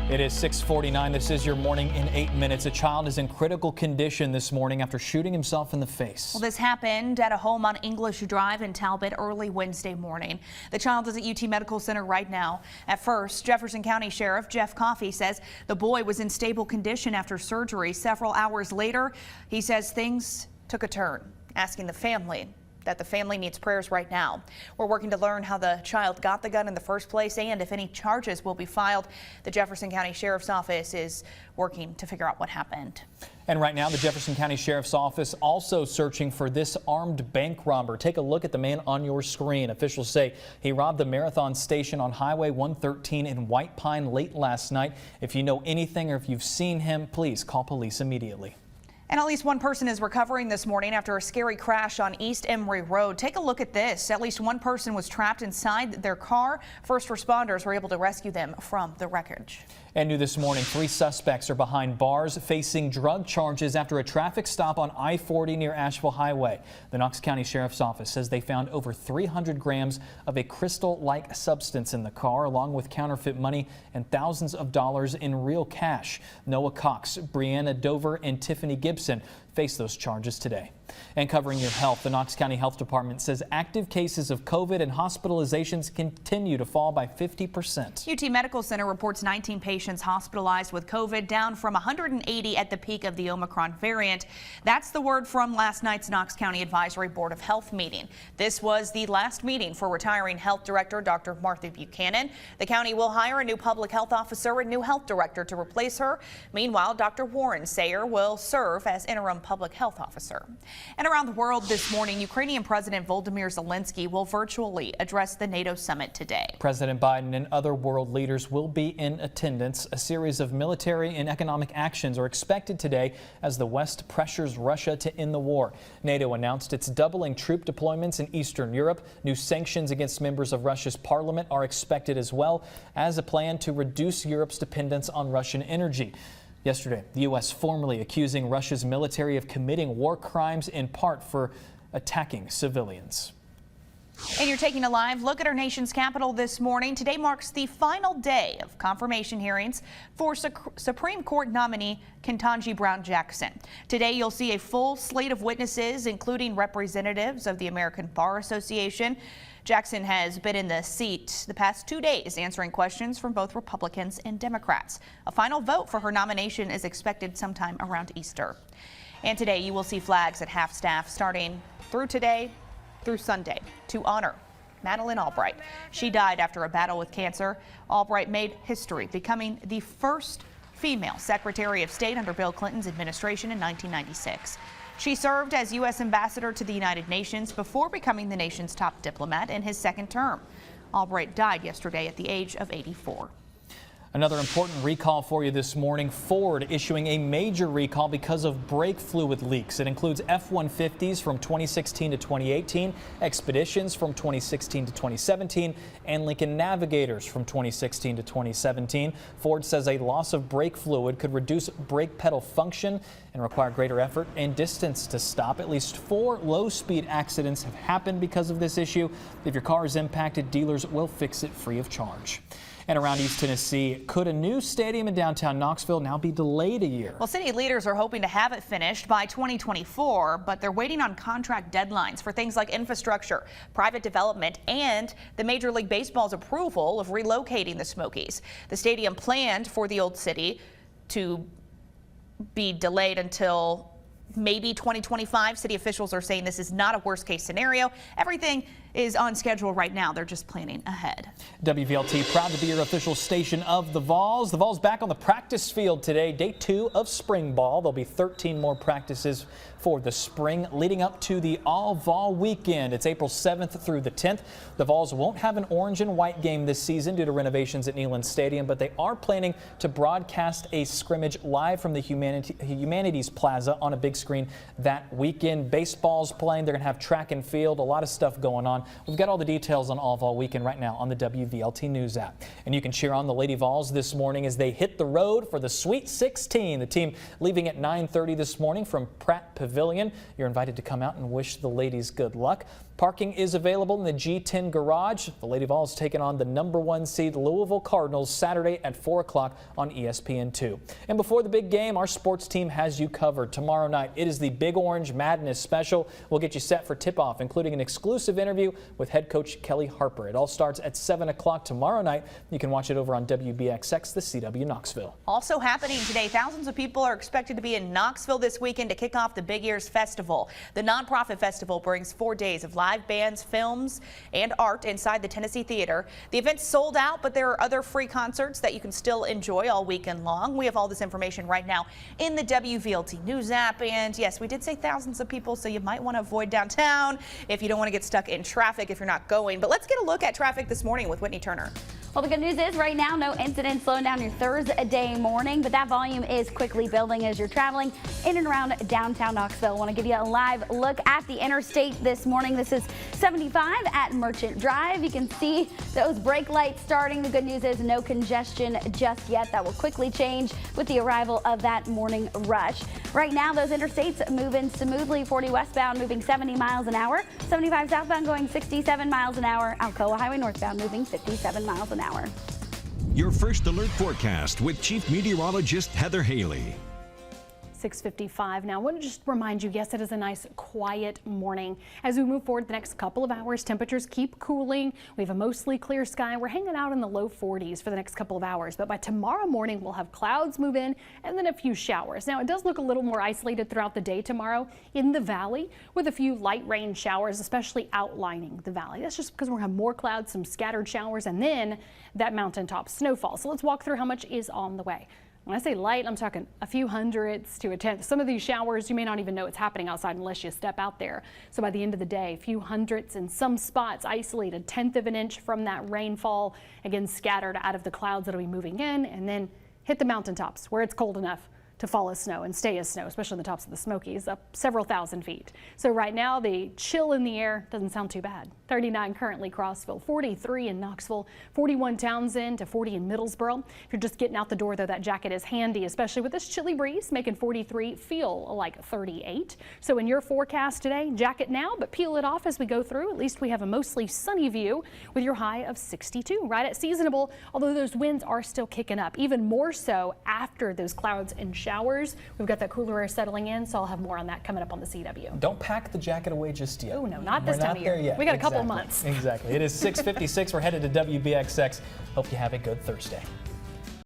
It is 6:49. This is your morning in 8 minutes. A child is in critical condition this morning after shooting himself in the face. Well, this happened at a home on English Drive in Talbot early Wednesday morning. The child is at UT Medical Center right now. At first, Jefferson County Sheriff Jeff Coffey says the boy was in stable condition after surgery. Several hours later, he says things took a turn, asking the family needs prayers right now. We're working to learn how the child got the gun in the first place and if any charges will be filed. The Jefferson County Sheriff's Office is working to figure out what happened. And right now, the Jefferson County Sheriff's Office also searching for this armed bank robber. Take a look at the man on your screen. Officials say he robbed the Marathon Station on Highway 113 in White Pine late last night. If you know anything or if you've seen him, please call police immediately. And at least one person is recovering this morning after a scary crash on E Emory Road. Take a look at this. At least one person was trapped inside their car. First responders were able to rescue them from the wreckage. And new this morning, 3 suspects are behind bars facing drug charges after a traffic stop on I-40 near Asheville Highway. The Knox County Sheriff's Office says they found over 300 grams of a crystal-like substance in the car, along with counterfeit money and thousands of dollars in real cash. Noah Cox, Brianna Dover, and Tiffany Gibson face those charges today. And covering your health, the Knox County Health Department says active cases of COVID and hospitalizations continue to fall by 50%. UT Medical Center reports 19 patients hospitalized with COVID, down from 180 at the peak of the Omicron variant. That's the word from last night's Knox County Advisory Board of Health meeting. This was the last meeting for retiring Health Director Dr. Martha Buchanan. The county will hire a new public health officer and new health director to replace her. Meanwhile, Dr. Warren Sayer will serve as interim public health officer. And around the world this morning, Ukrainian President Volodymyr Zelensky will virtually address the NATO summit today. President Biden and other world leaders will be in attendance. A series of military and economic actions are expected today as the West pressures Russia to end the war. NATO announced it's doubling troop deployments in Eastern Europe. New sanctions against members of Russia's parliament are expected as well as a plan to reduce Europe's dependence on Russian energy. Yesterday, the U.S. formally accusing Russia's military of committing war crimes in part for attacking civilians. And you're taking a live look at our nation's capital this morning. Today marks the final day of confirmation hearings for Supreme Court nominee Ketanji Brown Jackson. Today you'll see a full slate of witnesses, including representatives of the American Bar Association. Jackson has been in the seat the past 2 days, answering questions from both Republicans and Democrats. A final vote for her nomination is expected sometime around Easter. And today you will see flags at half-staff starting through today through Sunday to honor Madeleine Albright. She died after a battle with cancer. Albright made history, becoming the first female Secretary of State under Bill Clinton's administration in 1996. She served as U.S. Ambassador to the United Nations before becoming the nation's top diplomat in his second term. Albright died yesterday at the age of 84. Another important recall for you this morning. Ford issuing a major recall because of brake fluid leaks. It includes F-150s from 2016 to 2018, Expeditions from 2016 to 2017, and Lincoln Navigators from 2016 to 2017. Ford says a loss of brake fluid could reduce brake pedal function and require greater effort and distance to stop. At least 4 low-speed accidents have happened because of this issue. If your car is impacted, dealers will fix it free of charge. And around East Tennessee, could a new stadium in downtown Knoxville now be delayed a year? Well, city leaders are hoping to have it finished by 2024, but they're waiting on contract deadlines for things like infrastructure, private development, and the Major League Baseball's approval of relocating the Smokies. The stadium planned for the old city to be delayed until maybe 2025. City officials are saying this is not a worst case scenario. Everything is on schedule right now. They're just planning ahead. WVLT proud to be your official station of the Vols. The Vols back on the practice field today, day 2 of spring ball. There'll be 13 more practices for the spring leading up to the all-Vol weekend. It's April 7th through the 10th. The Vols won't have an orange and white game this season due to renovations at Neyland Stadium, but they are planning to broadcast a scrimmage live from the Humanities Plaza on a big screen that weekend. Baseball's playing. They're going to have track and field, a lot of stuff going on. We've got all the details on all-Vol weekend right now on the WVLT News app. And you can cheer on the Lady Vols this morning as they hit the road for the Sweet 16. The team leaving at 9:30 this morning from Pratt Pavilion. You're invited to come out and wish the ladies good luck. Parking is available in the G10 garage. The Lady Vols taking on the #1 seed Louisville Cardinals Saturday at 4 o'clock on ESPN2. And before the big game, our sports team has you covered. Tomorrow night, it is the Big Orange Madness Special. We'll get you set for tip-off, including an exclusive interview with head coach Kelly Harper. It all starts at 7 o'clock tomorrow night. You can watch it over on WBXX, the CW Knoxville. Also happening today, thousands of people are expected to be in Knoxville this weekend to kick off the Big Ears Festival. The nonprofit festival brings 4 days of live bands, films, and art inside the Tennessee Theater. The event's sold out, but there are other free concerts that you can still enjoy all weekend long. We have all this information right now in the WVLT News app. And yes, we did say thousands of people, so you might want to avoid downtown if you don't want to get stuck in traffic if you're not going. But let's get a look at traffic this morning with Whitney Turner. Well, the good news is right now, no incidents slowing down your Thursday morning, but that volume is quickly building as you're traveling in and around downtown Knoxville. I want to give you a live look at the interstate this morning. This is 75 at Merchant Drive. You can see those brake lights starting. The good news is no congestion just yet. That will quickly change with the arrival of that morning rush. Right now, those interstates moving smoothly. 40 westbound moving 70 miles an hour. 75 southbound going 67 miles an hour. Alcoa Highway northbound moving 57 miles an hour. Your first alert forecast with Chief Meteorologist Heather Haley. 6:55 now. I want to just remind you, yes, it is a nice quiet morning. As we move forward the next couple of hours, temperatures keep cooling. We have a mostly clear sky. We're hanging out in the low 40s for the next couple of hours. But by tomorrow morning, we'll have clouds move in and then a few showers. Now, it does look a little more isolated throughout the day tomorrow in the valley with a few light rain showers, especially outlining the valley. That's just because we're going to have more clouds, some scattered showers, and then that mountaintop snowfall. So let's walk through how much is on the way. When I say light, I'm talking a few hundredths to a tenth. Some of these showers, you may not even know it's happening outside unless you step out there. So by the end of the day, a few hundredths in some spots, isolated, 1/10 of an inch from that rainfall, again, scattered out of the clouds that'll be moving in, and then hit the mountaintops where it's cold enough to fall as snow and stay as snow, especially on the tops of the Smokies, up several thousand feet. So right now, the chill in the air doesn't sound too bad. 39 currently Crossville, 43 in Knoxville, 41 Townsend to 40 in Middlesboro. If you're just getting out the door, though, that jacket is handy, especially with this chilly breeze, making 43 feel like 38. So in your forecast today, jacket now, but peel it off as we go through. At least we have a mostly sunny view with your high of 62, right at seasonable, although those winds are still kicking up, even more so after those clouds and showers. We've got that cooler air settling in, so I'll have more on that coming up on the CW. Don't pack the jacket away just yet. Oh, no, not this time of year. Yet. We got a couple months. Exactly. It is 6:56. We're headed to WBXX. Hope you have a good Thursday.